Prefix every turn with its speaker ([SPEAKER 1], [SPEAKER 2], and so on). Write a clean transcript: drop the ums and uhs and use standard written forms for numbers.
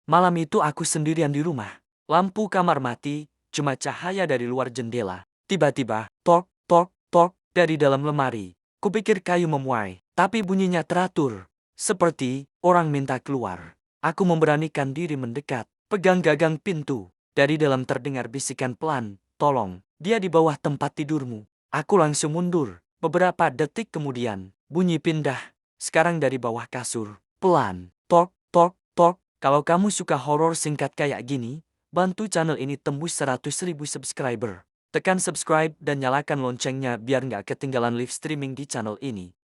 [SPEAKER 1] Malam itu aku sendirian di rumah. Lampu kamar mati, cuma cahaya dari luar jendela. Tiba-tiba, tok, tok, tok, dari dalam lemari. Kupikir kayu memuai, tapi bunyinya teratur. Seperti orang minta keluar. Aku memberanikan diri mendekat, pegang gagang pintu. Dari dalam terdengar bisikan pelan, tolong, dia di bawah tempat tidurmu. Aku langsung mundur. Beberapa detik kemudian, bunyi pindah. Sekarang dari bawah kasur. Pelan, tok, tok, tok. Kalau kamu suka horor singkat kayak gini, bantu channel ini tembus 100.000 subscriber. Tekan subscribe dan nyalakan loncengnya biar nggak ketinggalan live streaming di channel ini.